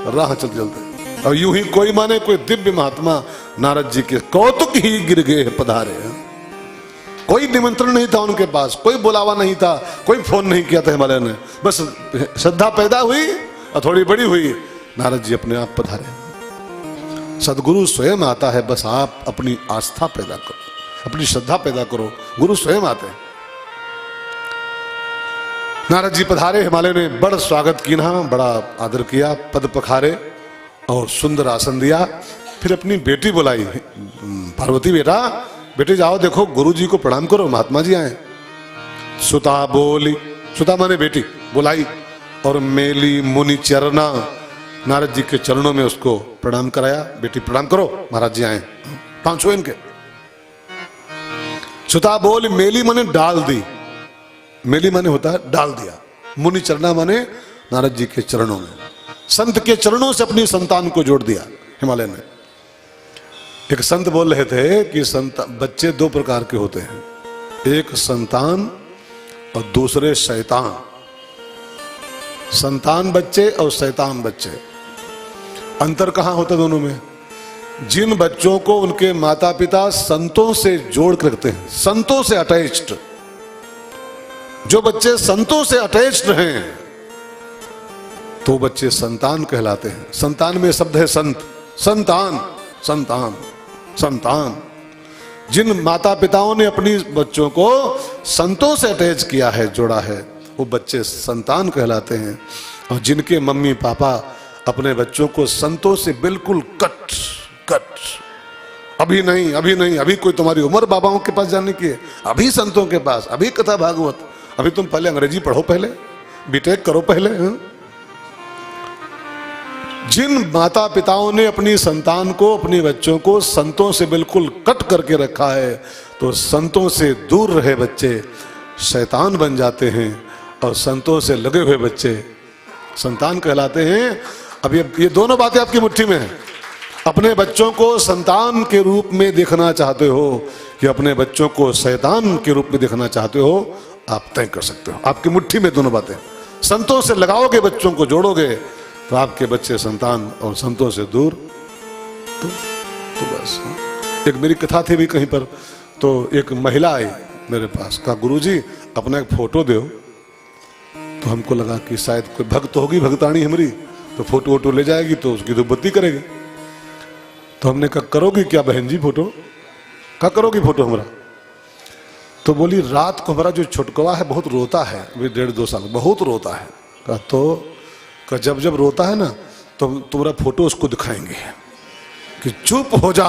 राह चलते चलते। और यूं ही कोई माने कोई दिव्य महात्मा नारद जी के कौतुक ही गिर गए पधारे। कोई निमंत्रण नहीं था उनके पास, कोई बुलावा नहीं था, कोई फोन नहीं किया था हिमालय ने, बस श्रद्धा पैदा हुई और थोड़ी बड़ी हुई, नारद जी अपने आप पधारे। सदगुरु स्वयं आता है, बस आप अपनी आस्था पैदा करो, अपनी श्रद्धा पैदा करो, गुरु स्वयं आते हैं। नारद जी पधारे, हिमालय ने बड़ा स्वागत किया, बड़ा आदर किया, पद पखारे और सुंदर आसन दिया। फिर अपनी बेटी बुलाई, पार्वती बेटा, बेटे जाओ देखो गुरु जी को प्रणाम करो, महात्मा जी आए। सुता बोली, सुता माने बेटी, बुलाई और मेली मुनि चरना, नारद जी के चरणों में उसको प्रणाम कराया। बेटी प्रणाम करो, महाराज जी आए, पांव छुए इनके। सुता बोली, मेली माने डाल दी, मेली माने होता है डाल दिया, मुनि चरना माने नारद जी के चरणों में, संत के चरणों से अपनी संतान को जोड़ दिया हिमालय ने। एक संत बोल रहे थे कि बच्चे दो प्रकार के होते हैं, एक संतान और दूसरे शैतान। संतान बच्चे और शैतान बच्चे, अंतर कहां होता दोनों में? जिन बच्चों को उनके माता पिता संतों से जोड़ कर रखते हैं, संतों से अटैच्ड, जो बच्चे संतों से अटैच्ड हैं तो बच्चे संतान कहलाते हैं। संतान में शब्द है संत, संतान, संतान, संतान। जिन माता पिताओं ने अपनी बच्चों को संतों से अटैच किया है, जोड़ा है, वो बच्चे संतान कहलाते हैं। और जिनके मम्मी पापा अपने बच्चों को संतों से बिल्कुल कट, अभी नहीं, अभी नहीं, अभी कोई तुम्हारी उम्र बाबाओं के पास जाने की है, अभी संतों के पास, अभी कथा भागवत, अभी तुम पहले अंग्रेजी पढ़ो, पहले बीटेक करो पहले। जिन माता पिताओं ने अपनी संतान को, अपने बच्चों को संतों से बिल्कुल कट करके रखा है, तो संतों से दूर रहे बच्चे शैतान बन जाते हैं और संतों से लगे हुए बच्चे संतान कहलाते हैं। अब ये दोनों बातें आपकी मुट्ठी में हैं। अपने बच्चों को संतान के रूप में देखना चाहते हो कि अपने बच्चों को शैतान के रूप में देखना चाहते हो, आप तय कर सकते हो। आपकी मुट्ठी में दोनों बातें। संतों से लगाओगे, बच्चों को जोड़ोगे, तो आपके बच्चे संतान, और संतों से दूर तो बस। एक मेरी कथा थी भी कहीं पर, तो एक महिला आई मेरे पास, कहा गुरुजी अपना एक फोटो दो। तो हमको लगा कि शायद कोई भक्त होगी, भक्तानी हमारी, तो फोटो वोटो ले जाएगी तो उसकी धूपबत्ती करेगी। तो हमने कहा करोगी क्या बहन जी फोटो? कहा करोगी फोटो हमारा? तो बोली रात को हमारा जो छुटकवा है बहुत रोता है, अभी 1.5-2 साल बहुत रोता है। कहा तो जब जब रोता है ना तो तुम्हारा फोटो उसको दिखाएंगे कि चुप हो जा,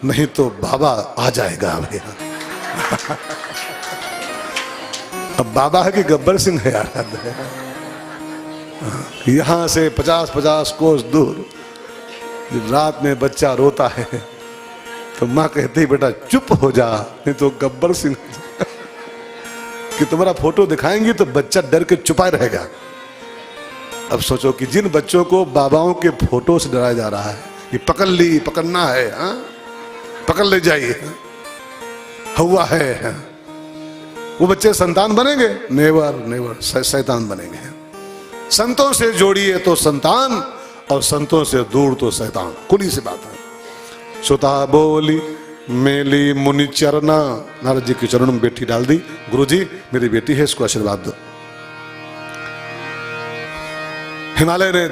नहीं तो बाबा आ जाएगा अभी। अब बाबा है कि गब्बर सिंह है यार, यहां से 50-50 कोस दूर रात में बच्चा रोता है तो माँ कहती है बेटा चुप हो जा, नहीं तो गब्बर सिंह कि तुम्हारा फोटो दिखाएंगी तो बच्चा डर के छुपा रहेगा। अब सोचो कि जिन बच्चों को बाबाओं के फोटो से डराया जा रहा है कि पकड़ ली, पकड़ना है, पकड़ ले जाइए, हुआ है, वो बच्चे संतान बनेंगे? नेवर नेवर, शैतान बनेंगे। संतों से जोड़िए तो संतान और संतों से दूर तो शैतान, खुली सी बात है। सुता बोली मेली मुनि चरना, नारद जी के चरणों में बेटी डाल दी। गुरुजी मेरी बेटी है, इसको आशीर्वाद दो। हिमालय ने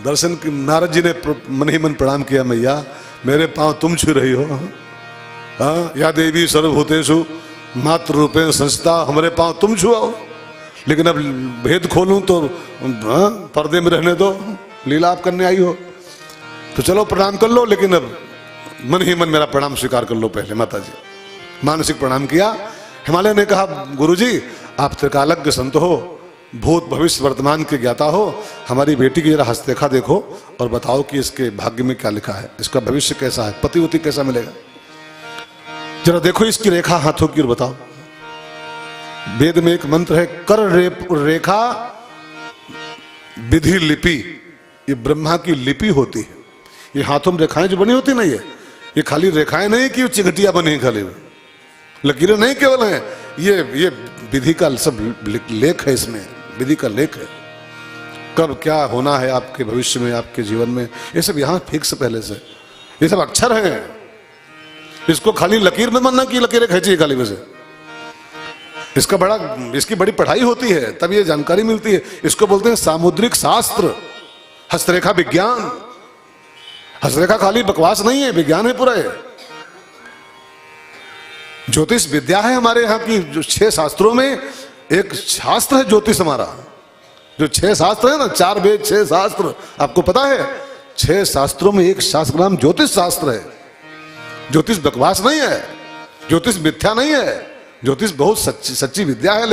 दर्शन, नारद जी ने मन ही मन प्रणाम किया, मैया मेरे पांव तुम छू रही हो, या देवी सर्वभूतेषु मातृ रूपेण संस्था, हमारे पांव तुम छुआओ। लेकिन अब भेद खोलूं तो पर्दे में रहने दो, लीला आप करने आई हो तो चलो प्रणाम कर लो, लेकिन अब मन ही मन मेरा प्रणाम स्वीकार कर लो पहले। माता जी मानसिक प्रणाम किया। हिमालय ने कहा गुरुजी आप त्रिकालज्ञ संत हो, भूत भविष्य वर्तमान के ज्ञाता हो, हमारी बेटी की जरा हस्तरेखा देखो और बताओ कि इसके भाग्य में क्या लिखा है, इसका भविष्य कैसा है, पति वति कैसा मिलेगा, जरा देखो इसकी रेखा हाथों की और बताओ। वेद में एक मंत्र है, कर रेखा विधि लिपि, ये ब्रह्मा की लिपि होती है। ये हाथों में रेखाएं जो बनी होती ना, ये खाली रेखाएं नहीं कि चिगटिया बनी, खाली लकीरें नहीं केवल हैं, ये विधि का सब लेख है, इसमें विधि का लेख है। कब क्या होना है आपके भविष्य में, आपके जीवन में, ये सब यहाँ फिक्स पहले से, ये सब अक्षर हैं। इसको खाली लकीर में मानना कि लकीरें खींची खाली में से, इसकी बड़ी पढ़ाई होती है, तब ये जानकारी मिलती है। इसको बोलते हैं सामुद्रिक शास्त्र, हस्तरेखा विज्ञान। हस्तरेखा खाली बकवास नहीं है, विज्ञान है पूरा है। ज्योतिष विद्या है हमारे यहाँ की, जो 6 शास्त्रों में एक शास्त्र है ज्योतिष हमारा। जो 6 शास्त्र है ना, 4 वेद 6 शास्त्र, आपको पता है 6 शास्त्रों में एक शास्त्र नाम ज्योतिष शास्त्र है। ज्योतिष बकवास नहीं है, ज्योतिष मिथ्या नहीं है, ज्योतिष बहुत सच्ची विद्या है।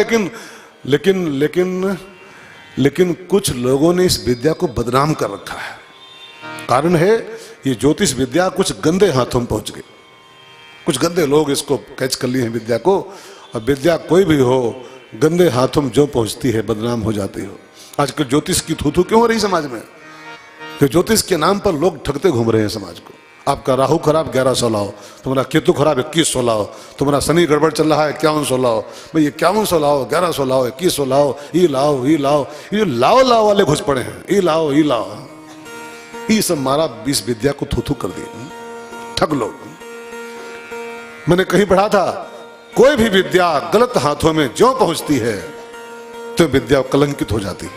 लेकिन कुछ लोगों ने इस विद्या को बदनाम कर रखा है। कारण है ये ज्योतिष विद्या कुछ गंदे हाथों में पहुंच गई, कुछ गंदे लोग इसको कैच कर लिए हैं विद्या को। और विद्या कोई भी हो, गंदे हाथों में जो पहुंचती है बदनाम हो जाती हो। आजकल ज्योतिष की थू क्यों हो रही समाज में? कि ज्योतिष के नाम पर लोग ठगते घूम रहे हैं समाज को। आपका राहु खराब 1100 लाओ, तुम्हारा केतु खराब 2100 लाओ, तुम्हारा शनि गड़बड़ चल रहा है 5100 लाओ, भाई 5100 लाओ, 1100 लाओ, 2100 लाओ, ये लाओ, ये लाओ, ये लाओ लाओ वाले घुस पड़े हैं, ये लाओ, ये लाओ, ये सब मारा इस विद्या को थू कर दिए ठग लोग। मैंने कहीं पढ़ा था, कोई भी विद्या गलत हाथों में जो पहुंचती है तो विद्या कलंकित हो जाती है,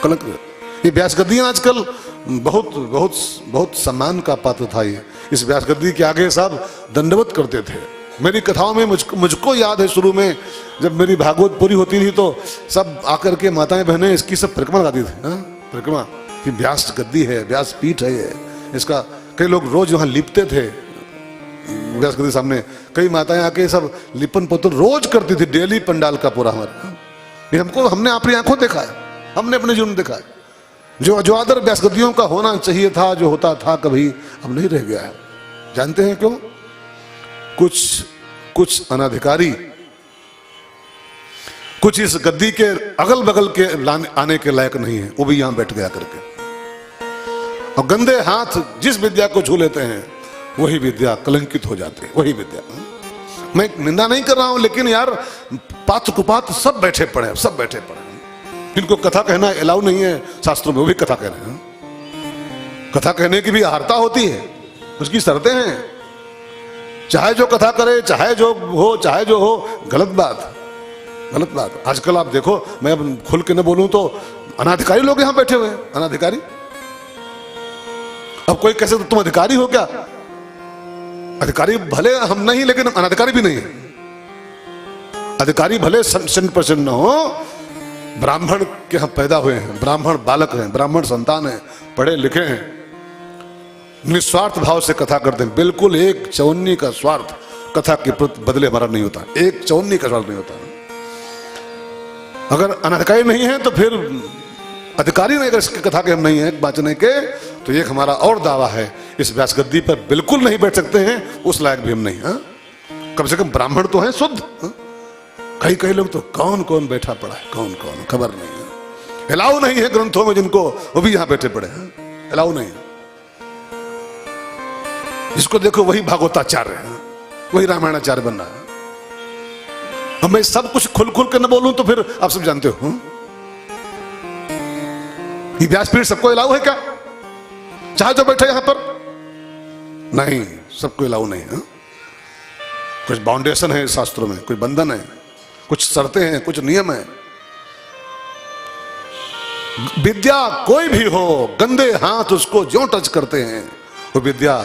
कलंकित। ये व्यास गद्दियां आजकल बहुत सम्मान का पात्र था। ये इस व्यास गद्दी के आगे सब दंडवत करते थे। मेरी कथाओं में मुझको याद है, शुरू में जब मेरी भागवत पूरी होती थी तो सब आकर के माताएं बहनें इसकी सब परिक्रमा गाती थी। परिक्रमा कि व्यास गद्दी है, व्यास पीठ है ये, इसका कई लोग रोज वहां लिपते थे व्यास गद्दी सामने। कई माताएं आके सब लिपन पोतन रोज करती थी, डेली पंडाल का पूरा हमारा। ये हमने अपनी आंखों देखा है, हमने अपने जीवन में देखा है। जो आदर व्यास गद्दियों का होना चाहिए था, जो होता था कभी, अब नहीं रह गया है। जानते हैं क्यों? कुछ अनाधिकारी, कुछ इस गद्दी के अगल बगल के आने के लायक नहीं है, वो भी यहां बैठ गया करके। और गंदे हाथ जिस विद्या को छू लेते हैं वही विद्या कलंकित हो जाती है, वही विद्या। मैं निंदा नहीं कर रहा हूं, लेकिन यार पात्र कुपात्र सब बैठे पड़े हैं, सब बैठे पड़े हैं। जिनको कथा कहना अलाउ नहीं है शास्त्रों में, वो भी कथा कह रहे हैं। कथा कहने की भी अहर्ता होती है, उसकी शर्तें हैं। चाहे जो कथा करे, चाहे जो हो, गलत बात। आजकल आप देखो, मैं खुल के न बोलूं तो अनाधिकारी लोग यहां बैठे हुए हैं, अनाधिकारी। अब कोई कैसे तो तुम अधिकारी हो क्या? अधिकारी भले हम नहीं, लेकिन अनाधिकारी भी नहीं है। अधिकारी भले 100% न हो, ब्राह्मण के यहाँ पैदा हुए हैं, ब्राह्मण बालक हैं, ब्राह्मण संतान हैं, पढ़े लिखे हैं, निस्वार्थ भाव से कथा करते हैं। बिल्कुल 1 चौन्नी का स्वार्थ कथा के बदले हमारा नहीं होता, 1 चौन्नी का स्वार्थ नहीं होता। अगर अनाधिकारी नहीं है तो फिर अधिकारी नहीं, अगर इसकी कथा के हम नहीं है बांचने के, तो एक हमारा और दावा है, इस व्यास गद्दी पर बिल्कुल नहीं बैठ सकते हैं, उस लायक भी हम नहीं। कम से कम ब्राह्मण तो हैं शुद्ध। कई लोग तो कौन बैठा पड़ा है, कौन खबर नहीं है। अलाउ नहीं है ग्रंथों में जिनको, वो भी यहां बैठे पड़े हैं, अलाउ नहीं है। जिसको देखो वही भागवताचार्य है, वही रामायणाचार्य बन रहा है। अब मैं सब कुछ खुल के न बोलूं तो फिर आप सब जानते हो। ये व्यासपीठ सबको अलाउ है क्या? चाहे जो बैठे यहां पर? नहीं, सबको अलाउ नहीं है। कुछ बाउंडेशन है शास्त्रों में, कुछ बंधन है, कुछ शर्तें हैं, कुछ नियम है। विद्या कोई भी हो, गंदे हाथ उसको जो टच करते हैं वो विद्या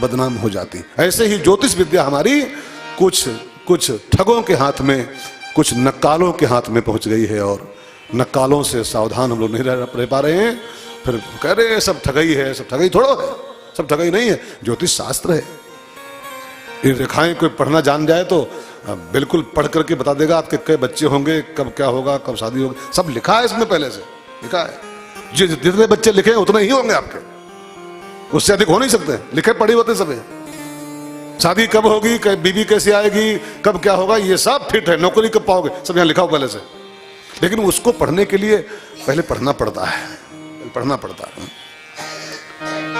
बदनाम हो जाती। ऐसे ही ज्योतिष विद्या हमारी कुछ ठगों के हाथ में, कुछ नक्कालों के हाथ में पहुंच गई है, और नक्कालों से सावधान हम लोग नहीं रह पा रहे हैं। फिर कह रहे हैं सब ठगई है, सब ठगई थोड़ा है, सब ठगई नहीं है, ज्योतिष शास्त्र है। ये रेखाएं कोई पढ़ना जान जाए तो बिल्कुल पढ़ करके बता देगा आपके कई बच्चे होंगे, कब क्या होगा, कब शादी होगी, सब लिखा है इसमें, पहले से लिखा है। जितने बच्चे लिखे हैं उतने ही होंगे आपके, उससे अधिक हो नहीं सकते। लिखे पढ़े होते सब। शादी कब होगी, बीबी कैसी आएगी, कब क्या होगा, ये सब फिट है। नौकरी कब पाओगे, सब यहाँ लिखा हो पहले से। लेकिन उसको पढ़ने के लिए पहले पढ़ना पड़ता है।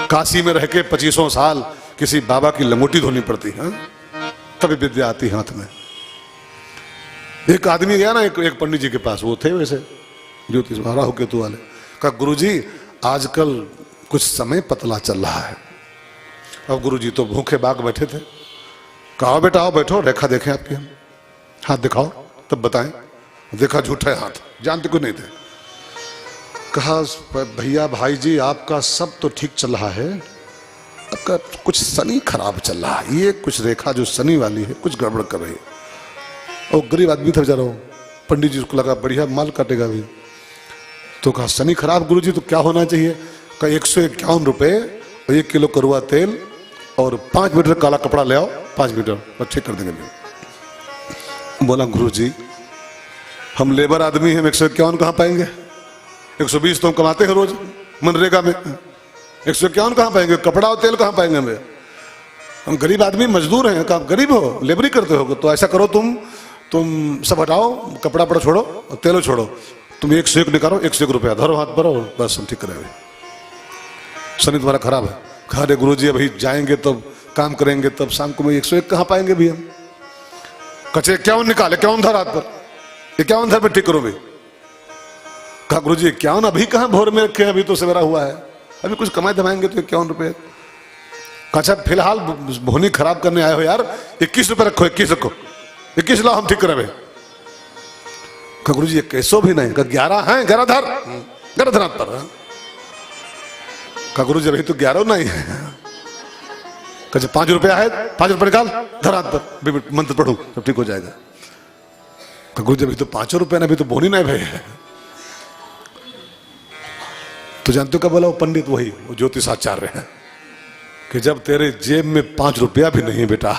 काशी में रह के 25 साल किसी बाबा की लंगोटी धोनी पड़ती है, तभी विद्या आती हाथ में। एक आदमी गया ना एक पंडित जी के पास, वो थे वैसे, ज्योतिष राहु केतु वाले। कहा गुरुजी आजकल कुछ समय पतला चल रहा है। अब गुरुजी तो भूखे बाग बैठे थे। कहा बेटा आओ बैठो, रेखा देखें आपकी, हम हाथ दिखाओ तब बताएं। देखा झूठा है हाथ, जानते क्यों नहीं थे। कहा भैया भाई जी आपका सब तो ठीक चल रहा है, आपका कुछ शनि खराब चल रहा है, ये कुछ रेखा जो शनि वाली है कुछ गड़बड़ कर रही है। और गरीब आदमी था बेचारा, पंडित जी को लगा बढ़िया माल काटेगा भी। तो कहा शनि खराब गुरुजी तो क्या होना चाहिए। कहा 151 रुपये और 1 किलो करुआ तेल और 5 मीटर काला कपड़ा ले आओ, 5 मीटर और ठीक कर देंगे। बोला गुरुजी हम लेबर आदमी हैं, 151 कहाँ पाएंगे, 120 तो हम कमाते हैं रोज मनरेगा में, 151 कहाँ पाएंगे, कपड़ा और तेल कहाँ पाएंगे हमें, हम गरीब आदमी मजदूर हैं। कहा गरीब हो, लेबरी करते हो, तो ऐसा करो तुम सब हटाओ, कपड़ा पड़ा छोड़ो और तेलो छोड़ो, तुम 101 निकालो, 101 रुपया धरो हाथ पर, बस हम ठीक करेंगे। शनि तुम्हारा खराब है। कहा अरे गुरुजी अभी जाएंगे तब काम करेंगे, तब शाम को मैं 101 कहाँ पाएंगे भी हम। कचे 51 निकाले, 51 धर हाथ पर, 51 धर पर ठीक करो भी। कहा गुरुजी 51 अभी कहाँ भोर में रखे, अभी तो सवेरा हुआ है, अभी कुछ कमाए धमाएंगे तो 51 रुपये। कहा फिलहाल भोनी खराब करने आए हो यार, 21 रुपये रखो, 21 रखो, 21 लाओ हम ठीक करेंगे। कहा गुरुजी 21 भी नहीं। कहा 11 है, 11 धर, 11 धर हाथ पर। कहा गुरुजी अभी तो 11 नहीं है। कहा 5 रुपया है, 5 रुपये निकाल धर हाथ पर, मंत्र पढ़ू सब ठीक हो जाएगा। कहा गुरुजी अभी तो 5 रुपये ना, अभी तो बोनी नहीं भाई है। तो जानते हो क्या बोला वो पंडित, वही वो ज्योतिष आचार्य है, कि जब तेरे जेब में 5 रुपया भी नहीं बेटा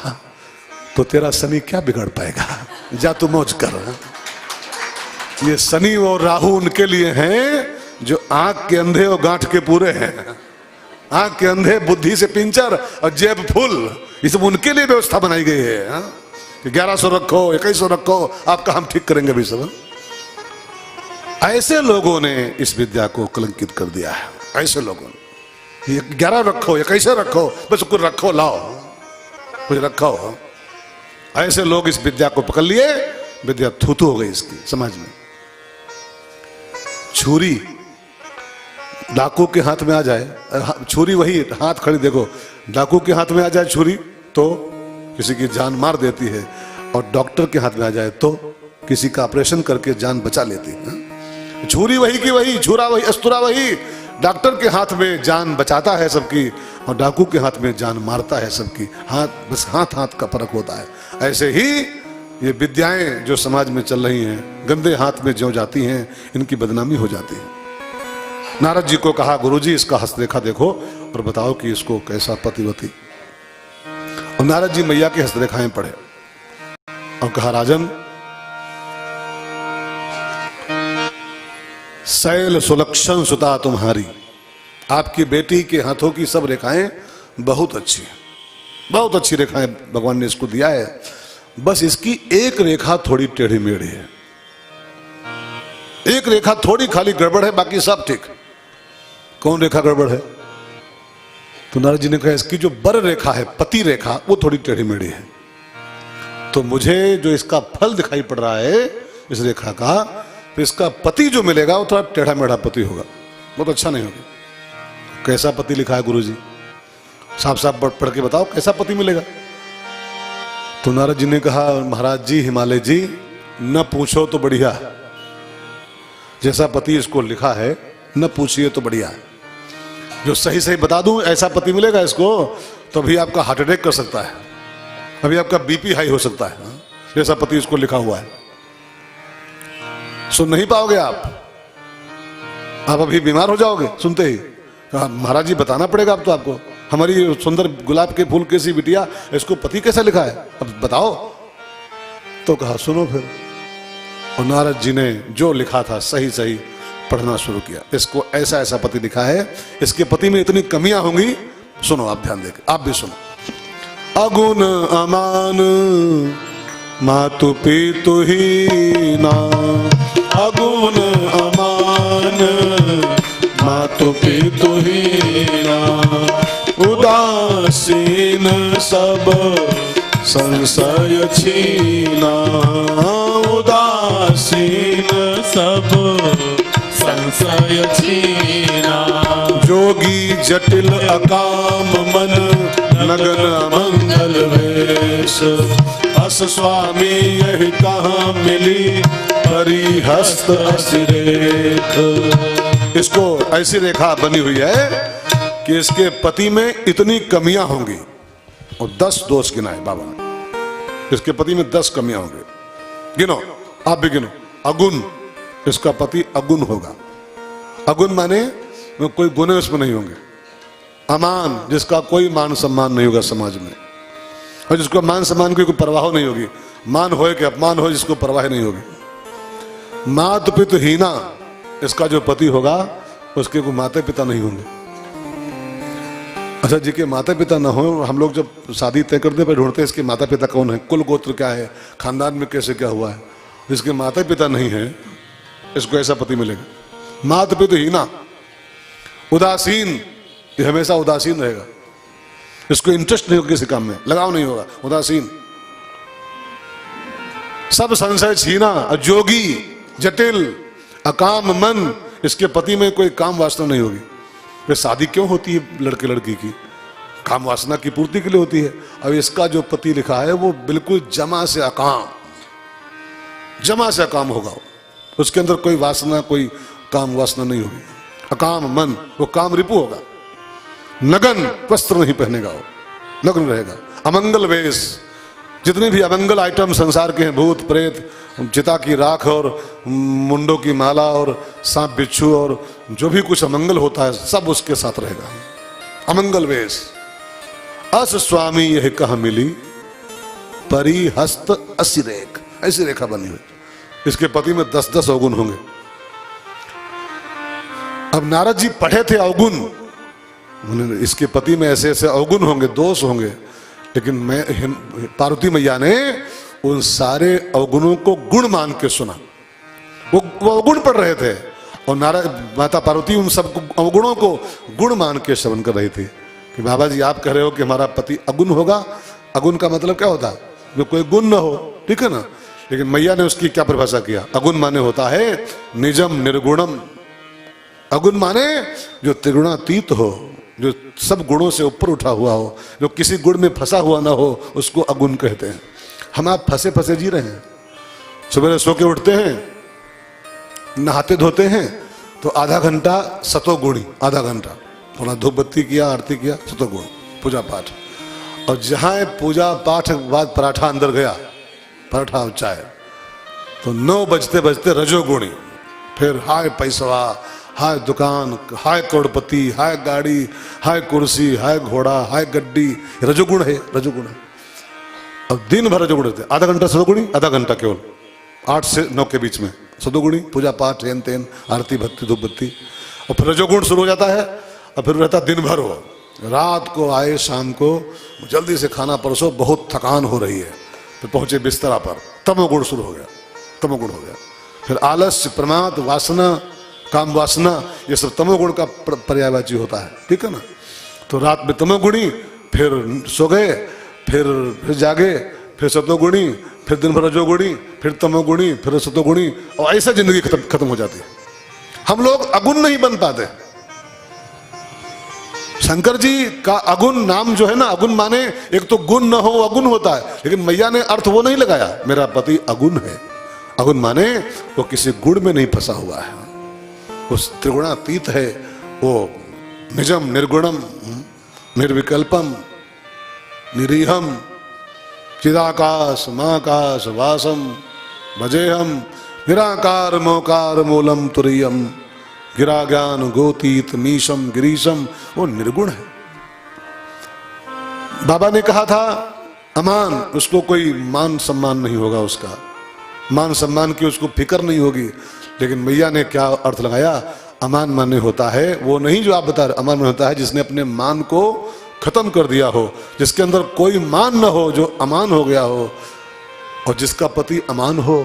तो तेरा शनि क्या बिगड़ पाएगा, जा तू मौज कर। ये शनि और राहु उनके लिए हैं जो आंख के अंधे और गांठ के पूरे हैं। आंख के अंधे बुद्धि से पिंचर और जेब फुल, ये सब उनके लिए व्यवस्था बनाई गई है। 1100 रखो, 2100 रखो, आपका हम ठीक करेंगे भी सब। ऐसे लोगों ने इस विद्या को कलंकित कर दिया है। ऐसे लोगों ने 11 रखो, 21 रखो, बस कुछ रखो, लाओ कुछ रखो। ऐसे लोग इस विद्या को पकड़ लिए, विद्या थूथू हो गई इसकी समाज में। छुरी डाकू के हाथ में आ जाए, छुरी वही हाथ खड़ी देखो, डाकू के हाथ में आ जाए छुरी तो किसी की जान मार देती है, और डॉक्टर के हाथ में आ जाए तो किसी का ऑपरेशन करके जान बचा लेती है। छुरी वही की वही, छुरा वही, अस्तुरा वही, डॉक्टर के हाथ में जान बचाता है सबकी और डाकू के हाथ में जान मारता है सबकी। हाथ, बस हाथ हाथ का फर्क होता है। ऐसे ही ये विद्याएं जो समाज में चल रही हैं, गंदे हाथ में जो जाती हैं, इनकी बदनामी हो जाती है। नारद जी को कहा गुरुजी इसका हस्तरेखा देखो और बताओ कि इसको कैसा पतिवती। और नारद जी मैया की हस्तरेखाएं पढ़े और कहा राजन शैल सुलक्षण सुता तुम्हारी, आपकी बेटी के हाथों की सब रेखाएं बहुत अच्छी हैं, बहुत अच्छी रेखाएं भगवान ने इसको दिया है। बस इसकी एक रेखा थोड़ी टेढ़ी मेढ़ी है, एक रेखा थोड़ी खाली गड़बड़ है, बाकी सब ठीक। कौन रेखा गड़बड़ है? तो नारद जी ने कहा इसकी जो बर रेखा है, पति रेखा, वो थोड़ी टेढ़ी मेढ़ी है। तो मुझे जो इसका फल दिखाई पड़ रहा है इस रेखा का, तो इसका पति जो मिलेगा वो थोड़ा टेढ़ा मेढ़ा पति होगा, बहुत अच्छा नहीं होगा। कैसा पति लिखा है गुरुजी, साफ साफ पढ़ के बताओ कैसा पति मिलेगा। तो नारद जी ने कहा महाराज जी, हिमालय जी, न पूछो तो बढ़िया, जैसा पति इसको लिखा है न पूछिए तो बढ़िया। जो सही सही बता दूं ऐसा पति मिलेगा इसको तो अभी आपका हार्ट अटैक कर सकता है, अभी आपका बीपी हाई हो सकता है, जैसा पति इसको लिखा हुआ है। सुन नहीं पाओगे आप अभी बीमार हो जाओगे सुनते ही। कहा महाराज जी बताना पड़ेगा अब तो आपको, हमारी सुंदर गुलाब के फूल कैसी बिटिया, इसको पति कैसा लिखा है अब बताओ। तो कहा सुनो फिर। और नारद जी ने जो लिखा था सही सही पढ़ना शुरू किया। इसको ऐसा ऐसा पति लिखा है, इसके पति में इतनी कमियां होंगी, सुनो आप ध्यान देकर, आप भी सुनो। अगुण अमान मातु पितु हीना, अगुण अमान मातु पितु हीना, उदासीन सब संशय छीना, उदासीन सब संशय छीना। जोगी जटिल अकाम मन नगन मंगल वेश, अस स्वामी यही कहाँ मिली परी हस्त असिरेख। इसको ऐसी रेखा बनी हुई है कि इसके पति में इतनी कमियां होंगी, और 10 दोष गिनाए बाबा ने। इसके पति में 10 कमियां होंगी, गिनो, आप भी गिनो। अगुण, इसका पति अगुण होगा। अगुण माने कोई गुण इसमें नहीं होंगे। अमान, जिसका कोई मान सम्मान नहीं होगा समाज में, और जिसको मान सम्मान की कोई परवाह नहीं होगी, मान हो कि अपमान हो जिसको परवाह नहीं होगी। मात पिता हीना, इसका जो पति होगा उसके कोई माता पिता नहीं होंगे। अच्छा, जी के माता पिता ना हो, हम लोग जब शादी तय करते पर ढूंढते हैं इसके माता पिता कौन है, कुल गोत्र क्या है, खानदान में कैसे क्या हुआ है। जिसके माता पिता नहीं है इसको ऐसा पति मिलेगा। मात पिता हीना, उदासीन, ये हमेशा उदासीन रहेगा, इसको इंटरेस्ट नहीं होगा किसी काम में, लगाव नहीं होगा, उदासीन। सब संशय छीना, जोगी जटिल अकाम मन, इसके पति में कोई काम वासना नहीं होगी। वे शादी क्यों होती है लड़के लड़की की, काम वासना की पूर्ति के लिए होती है। अब इसका जो पति लिखा है वो बिल्कुल जमा से अकाम, जमा से अकाम होगा, उसके अंदर कोई वासना, कोई काम वासना नहीं होगी। अकाम मन, वो काम रिपु होगा। नगन, वस्त्र नहीं पहनेगा, वो नग्न रहेगा। अमंगल वेश, जितने भी अमंगल आइटम संसार के हैं, भूत प्रेत, चिता की राख और मुंडों की माला और सांप बिच्छू और जो भी कुछ अमंगल होता है सब उसके साथ रहेगा। अमंगल वेश। अस स्वामी यह कहाँ मिली परी हस्त असिरेख, ऐसी रेखा बनी हुई। इसके पति में 10-10 अवगुण होंगे। अब नारद जी पढ़े थे अवगुण, इसके पति में ऐसे ऐसे अवगुण होंगे, दोष होंगे, लेकिन पार्वती मैया ने उन सारे अवगुणों को गुण मान के सुना। वो अवगुण पढ़ रहे थे और नारद माता पार्वती उन सब अवगुणों को गुण मान के श्रवण कर रही थी कि बाबा जी आप कह रहे हो कि हमारा पति अगुण होगा। अगुण का मतलब क्या होता है, जो कोई गुण न हो, ठीक है ना। लेकिन मैया ने उसकी क्या परिभाषा किया, अगुण माने होता है निजम निर्गुणम। अगुण माने जो त्रिगुणातीत हो, जो सब गुणों से ऊपर उठा हुआ हो, जो किसी गुण में फंसा हुआ ना हो, उसको अगुण कहते हैं। हम आप फंसे फंसे जी रहे हैं। सुबह सो के उठते हैं, नहाते धोते हैं तो आधा घंटा सतोगुणी, आधा घंटा थोड़ा धूप बत्ती किया, आरती किया, सतोगुण पूजा पाठ। और जहां पूजा पाठ के बाद पराठा अंदर गया, पराठा और चाय, तो 9 बजते बजते रजोगुणी। फिर हाय पैसवा, हाय दुकान, हाय करोड़पति, हाय गाड़ी, हाय कुर्सी, हाय घोड़ा, हाय गड्डी, रजोगुण है, रजोगुण है। अब दिन भर रजोगुण रहते, आधा घंटा सतोगुणी, आधा घंटा केवल 8 से 9 के बीच में सतोगुणी, पूजा पाठ, हेन तेन, आरती भक्ति धूप बत्ती। और फिर रजोगुण शुरू हो जाता है और फिर रहता दिन भर। हो रात को आए, शाम को जल्दी से खाना परोसो, बहुत थकान हो रही है, फिर पहुंचे बिस्तरा पर, तमोगुण शुरू हो गया, तमोगुण हो गया। फिर आलस्य, प्रमाद, वासना, काम वासना, ये सब तमोगुण का पर्यायवाची होता है, ठीक है ना। तो रात में तमोगुणी, फिर सो गए, फिर जागे, फिर सतोगुणी, फिर दिन भर रजोगुणी, फिर तमोगुणी, फिर सतोगुणी, और ऐसा जिंदगी खत्म हो जाती है। हम लोग अगुण नहीं बन पाते। शंकर जी का अगुण नाम जो है ना, अगुण माने एक तो गुण न हो अगुण होता है, लेकिन मैया ने अर्थ वो नहीं लगाया, मेरा पति अगुण है। अगुण माने वो किसी गुण में नहीं फंसा हुआ है, उस त्रिगुणातीत है, वो निजम निर्गुणम निर्विकल्पम निरीहम चिदाकाश माकाश वासम भजेहम निराकार मोकार मूलम तुरीयम गिरा ज्ञान गोतीत मीशम गिरीशम। वो निर्गुण है। बाबा ने कहा था अमान, उसको कोई मान सम्मान नहीं होगा, उसका मान सम्मान की उसको फिक्र नहीं होगी। लेकिन मैया ने क्या अर्थ लगाया, अमान माने होता है वो नहीं जो आप बता रहे, अमान माने होता है जिसने अपने मान को खत्म कर दिया हो, जिसके अंदर कोई मान न हो, जो अमान हो गया हो, और जिसका पति अमान हो,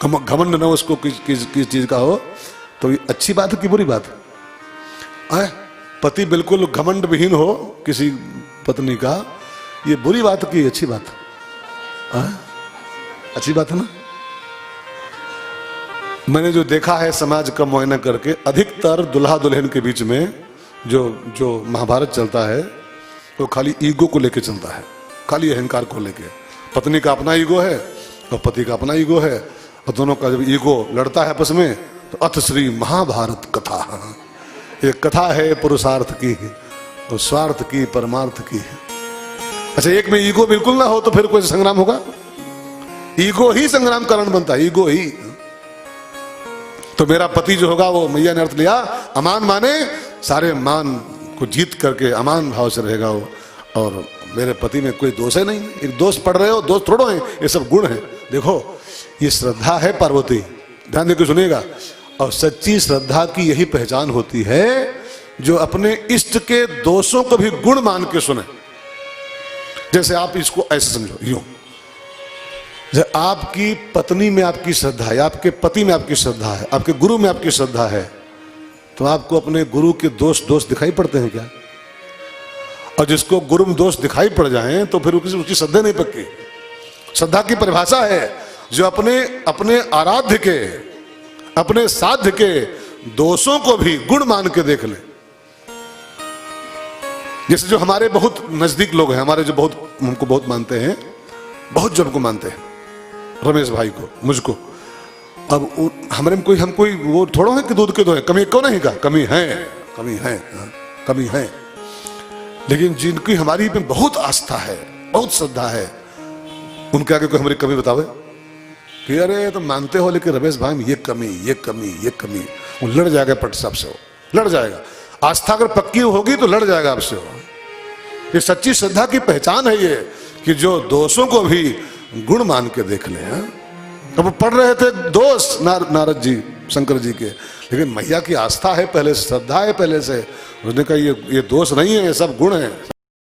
घमंड न हो उसको किस चीज का हो, तो ये अच्छी बात है कि बुरी बात है? पति बिल्कुल घमंड विहीन हो किसी पत्नी का, ये बुरी बात की अच्छी बात है? अच्छी बात है ना। मैंने जो देखा है समाज का मुआयना करके, अधिकतर दुल्हा दुल्हन के बीच में जो महाभारत चलता है वो खाली ईगो को लेके चलता है, खाली अहंकार को लेके। पत्नी का अपना ईगो है और पति का अपना ईगो है, और दोनों का जब ईगो लड़ता है आपस में तो अथ श्री महाभारत कथा। ये कथा है पुरुषार्थ की और स्वार्थ की, परमार्थ की। अच्छा, एक में ईगो बिल्कुल ना हो तो फिर कोई संग्राम होगा? ईगो ही संग्राम कारण बनता है, ईगो ही। तो मेरा पति जो होगा वो, मैया ने अर्थ लिया, अमान माने सारे मान को जीत करके अमान भाव से रहेगा वो, और मेरे पति में कोई दोष है नहीं। एक दोष पढ़ रहे हो, दोष थोड़ो है, ये सब गुण है। देखो, ये श्रद्धा है पार्वती, ध्यान देकर सुनिएगा। और सच्ची श्रद्धा की यही पहचान होती है जो अपने इष्ट के दोषों को भी गुण मान के सुने। जैसे आप इसको ऐसे समझो, यूं, जैसे आपकी पत्नी में आपकी श्रद्धा है, आपके पति में आपकी श्रद्धा है, आपके गुरु में आपकी श्रद्धा है, तो आपको अपने गुरु के दोष दिखाई पड़ते हैं क्या? और जिसको गुरु में दोष दिखाई पड़ जाए तो फिर उसकी श्रद्धा नहीं पक्की। श्रद्धा की परिभाषा है जो अपने आराध्य के, अपने साध्य के दोषों को भी गुण मान के देख ले। जैसे जो हमारे बहुत नजदीक लोग हैं, हमारे जो हमको बहुत मानते हैं, बहुत जो हमको मानते हैं, रमेश भाई को, मुझको, अब हमारे में कोई वो थोड़ा है कि दूध के दो है, कमी क्यों नहीं का, कमी है। लेकिन जिनकी हमारी में बहुत आस्था है, बहुत श्रद्धा है, उनके आगे कोई हमारी कमी बतावे कि अरे तो मानते हो लेकिन रमेश भाई ये कमी, वो लड़ जाएगा पट साहब से, वो लड़ जाएगा। आस्था अगर पक्की होगी तो लड़ जाएगा आपसे। ये सच्ची श्रद्धा की पहचान है, ये कि जो दोषों को भी गुण मान के देख ले। तो वो पढ़ रहे थे दोष नारद जी, शंकर जी के, लेकिन मैया की आस्था है पहले से, श्रद्धा है पहले से। उसने कहा ये दोष नहीं है, ये सब गुण है।